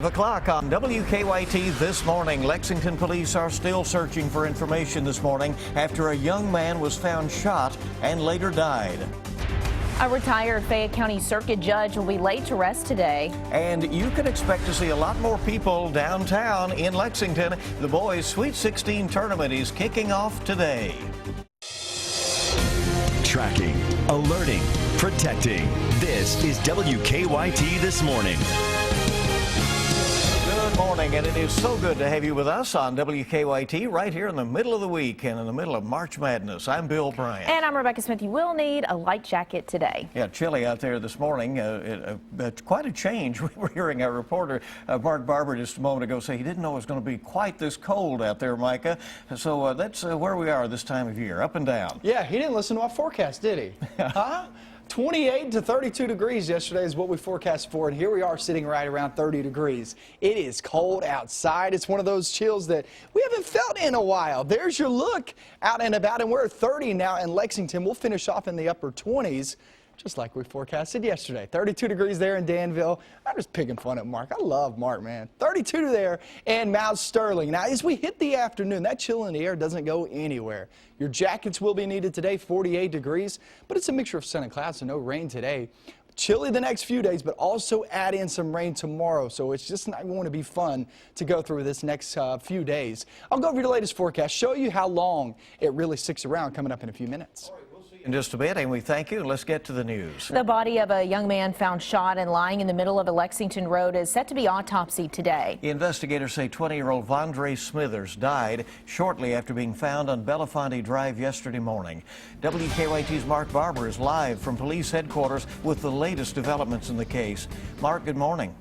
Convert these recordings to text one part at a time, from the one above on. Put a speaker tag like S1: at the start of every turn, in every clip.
S1: O'clock on WKYT this morning. Lexington police are still searching for information this morning after a young man was found shot and later died.
S2: A retired Fayette County Circuit judge will be laid to rest today. And
S1: you can expect to see a lot more people downtown in Lexington. The boys' Sweet 16 tournament is kicking off today.
S3: Tracking, alerting, protecting. This is WKYT This Morning.
S1: Good morning, and it is so good to have you with us on WKYT right here in the middle of the week and in the middle of March Madness. I'm Bill Bryant.
S2: And I'm Rebecca Smith. You will need a light jacket today.
S1: Yeah, chilly out there this morning. Quite a change. We were hearing our reporter, Mark Barber, just a moment ago say he didn't know it was going to be quite this cold out there, Micah. So that's where we are this time of year, up and down.
S4: Yeah, he didn't listen to our forecast, did he? Huh? 28 to 32 degrees yesterday is what we forecast for, and here we are sitting right around 30 degrees. It is cold outside. It's one of those chills that we haven't felt in a while. There's your look out and about, and we're at 30 now in Lexington. We'll finish off in the upper 20s. Just like we forecasted yesterday. 32 degrees there in Danville. I'm just picking fun at Mark. I love Mark, man. 32 there in Mount Sterling. Now, as we hit the afternoon, that chill in the air doesn't go anywhere. Your jackets will be needed today, 48 degrees, but it's a mixture of sun and clouds, so no rain today. Chilly the next few days, but also add in some rain tomorrow, so it's just not going to be fun to go through this next few days. I'll go over your latest forecast, show you how long it really sticks around coming up in a few minutes.
S1: In just a bit, and we thank you. Let's get to the news.
S2: The body of a young man found shot and lying in the middle of a Lexington road is set to be autopsied today.
S1: Investigators say 20-year-old Vondre Smithers died shortly after being found on Belafonte Drive yesterday morning. WKYT's Mark Barber is live from police headquarters with the latest developments in the case. Mark, good morning.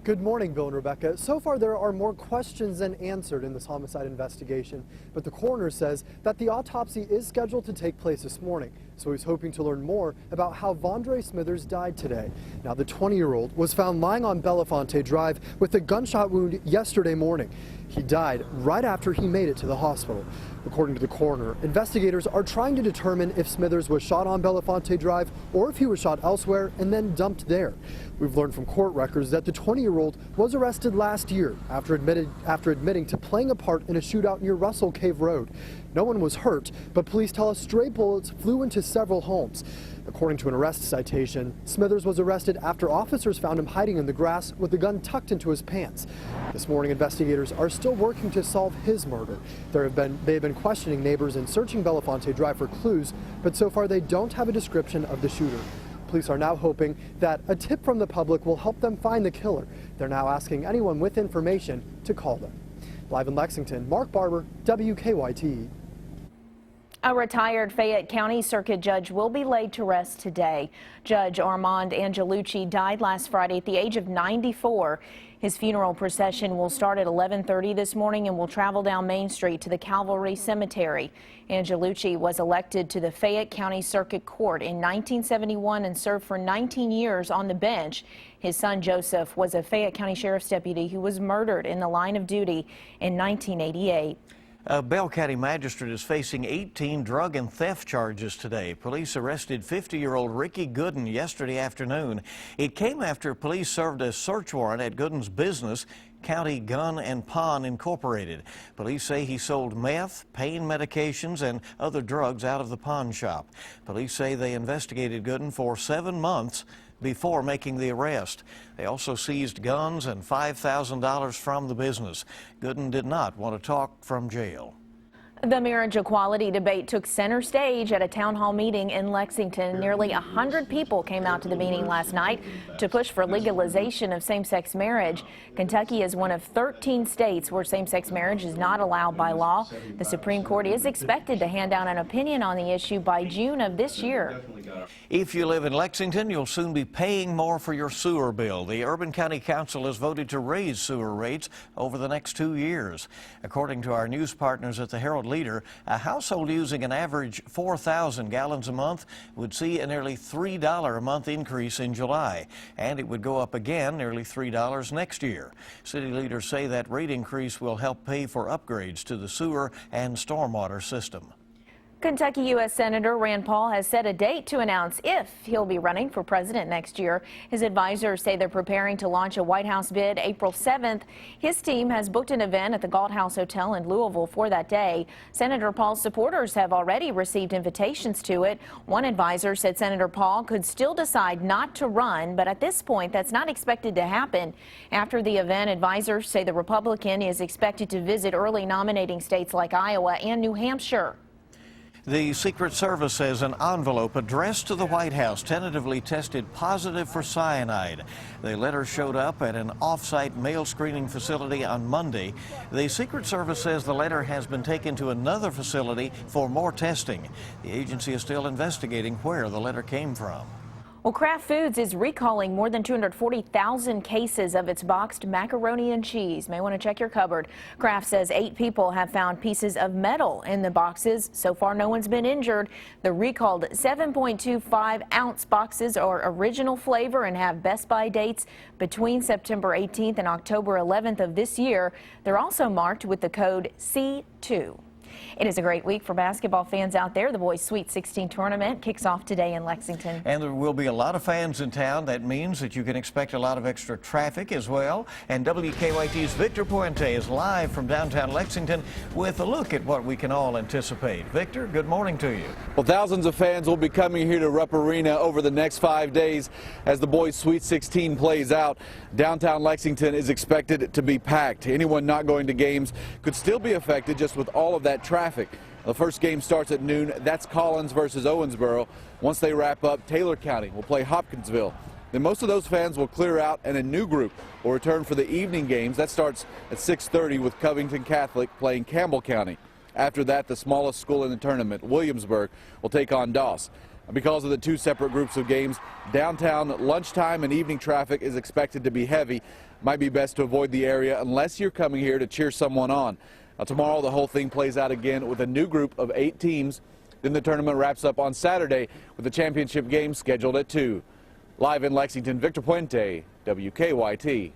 S5: Good morning, Bill and Rebecca. So far, there are more questions than answered in this homicide investigation, but the coroner says that the autopsy is scheduled to take place this morning, so he's hoping to learn more about how Vondre Smithers died today. Now, the 20-year-old was found lying on Belafonte Drive with a gunshot wound yesterday morning. He died right after he made it to the hospital. According to the coroner, investigators are trying to determine if Smithers was shot on Belafonte Drive or if he was shot elsewhere and then dumped there. We've learned from court records that the 20-year-old was arrested last year after admitting to playing a part in a shootout near Russell Cave Road. No one was hurt, but police tell us stray bullets flew into several homes. According to an arrest citation, Smithers was arrested after officers found him hiding in the grass with a gun tucked into his pants. This morning, investigators are still working to solve his murder. They've been questioning neighbors and searching Belafonte Drive for clues, but so far they don't have a description of the shooter. Police are now hoping that a tip from the public will help them find the killer. They're now asking anyone with information to call them. Live in Lexington, Mark Barber, WKYT.
S2: A retired Fayette County Circuit judge will be laid to rest today. Judge Armand Angelucci died last Friday at the age of 94. His funeral procession will start at 11:30 this morning and will travel down Main Street to the Calvary Cemetery. Angelucci was elected to the Fayette County Circuit Court in 1971 and served for 19 years on the bench. His son Joseph was a Fayette County Sheriff's deputy who was murdered in the line of duty in 1988.
S1: A Bell County magistrate is facing 18 drug and theft charges today. Police arrested 50-year-old Ricky Gooden yesterday afternoon. It came after police served a search warrant at Gooden's business, County Gun and Pawn Incorporated. Police say he sold meth, pain medications, and other drugs out of the pawn shop. Police say they investigated Gooden for 7 months before making the arrest. They also seized guns and $5,000 from the business. Gooden did not want to talk from jail.
S2: The marriage equality debate took center stage at a town hall meeting in Lexington. Nearly 100 people came out to the meeting last night to push for legalization of same-sex marriage. Kentucky is one of 13 states where same-sex marriage is not allowed by law. The Supreme Court is expected to hand down an opinion on the issue by June of this year.
S1: If you live in Lexington, you'll soon be paying more for your sewer bill. The Urban County Council has voted to raise sewer rates over the next 2 years. According to our news partners at the Herald Leader, a household using an average 4,000 gallons a month would see a nearly $3 a month increase in July, and it would go up again nearly $3 next year. City leaders say that rate increase will help pay for upgrades to the sewer and stormwater system.
S2: Kentucky U.S. Senator Rand Paul has set a date to announce if he'll be running for president next year. His advisors say they're preparing to launch a White House bid April 7th. His team has booked an event at the Galt House Hotel in Louisville for that day. Senator Paul's supporters have already received invitations to it. One advisor said Senator Paul could still decide not to run, but at this point that's not expected to happen. After the event, advisors say the Republican is expected to visit early nominating states like Iowa and New Hampshire.
S1: The Secret Service says an envelope addressed to the White House tentatively tested positive for cyanide. The letter showed up at an off-site mail screening facility on Monday. The Secret Service says the letter has been taken to another facility for more testing. The agency is still investigating where the letter came from.
S2: Well, Kraft Foods is recalling more than 240,000 cases of its boxed macaroni and cheese. May want to check your cupboard. Kraft says 8 people have found pieces of metal in the boxes. So far, no one's been injured. The recalled 7.25-ounce boxes are original flavor and have Best By dates between September 18th and October 11th of this year. They're also marked with the code C2. It is a great week for basketball fans out there. The boys' Sweet 16 tournament kicks off today in Lexington.
S1: And there will be a lot of fans in town. That means that you can expect a lot of extra traffic as well. And WKYT's Victor Puente is live from downtown Lexington with a look at what we can all anticipate. Victor, good morning to you.
S6: Well, thousands of fans will be coming here to Rupp Arena over the next 5 days as the boys' Sweet 16 plays out. Downtown Lexington is expected to be packed. Anyone not going to games could still be affected just with all of that traffic. The first game starts at noon. That's Collins versus Owensboro. Once they wrap up, Taylor County will play Hopkinsville. Then most of those fans will clear out and a new group will return for the evening games. That starts at 6:30 with Covington Catholic playing Campbell County. After that, the smallest school in the tournament, Williamsburg, will take on Doss. Because of the 2 separate groups of games, downtown lunchtime and evening traffic is expected to be heavy. Might be best to avoid the area unless you're coming here to cheer someone on. Now, tomorrow, the whole thing plays out again with a new group of 8 teams. Then the tournament wraps up on Saturday with the championship game scheduled at 2. Live in Lexington, Victor Puente, WKYT.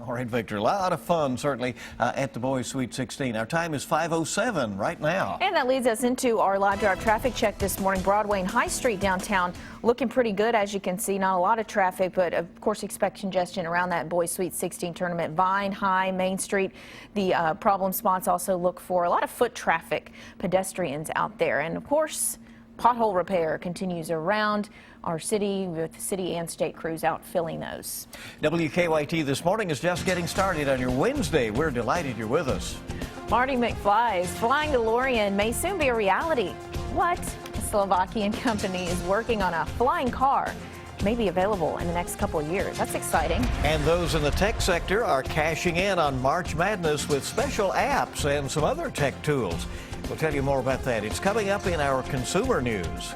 S1: All right, Victor, a lot of fun, certainly, at the boys' Sweet 16. Our time is 5:07 right now.
S2: And that leads us into our live drive traffic check this morning. Broadway and High Street downtown looking pretty good, as you can see. Not a lot of traffic, but of course expect congestion around that boys' Sweet 16 tournament. Vine, High, Main Street, the problem spots also look for a lot of foot traffic, pedestrians out there. And of course, pothole repair continues around our city with city and state crews out filling those.
S1: WKYT This Morning is just getting started on your Wednesday. We're delighted you're with us.
S2: Marty McFly's flying DeLorean may soon be a reality. What? A Slovakian company is working on a flying car. May be available in the next couple of years. That's exciting.
S1: And those in the tech sector are cashing in on March Madness with special apps and some other tech tools. We'll tell you more about that. It's coming up in our consumer news.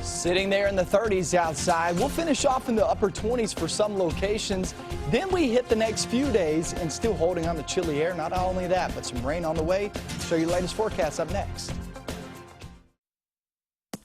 S4: Sitting there in the 30s outside. We'll finish off in the upper 20s for some locations. Then we hit the next few days and still holding on to chilly air. Not only that, but some rain on the way. Show you the latest forecast up next.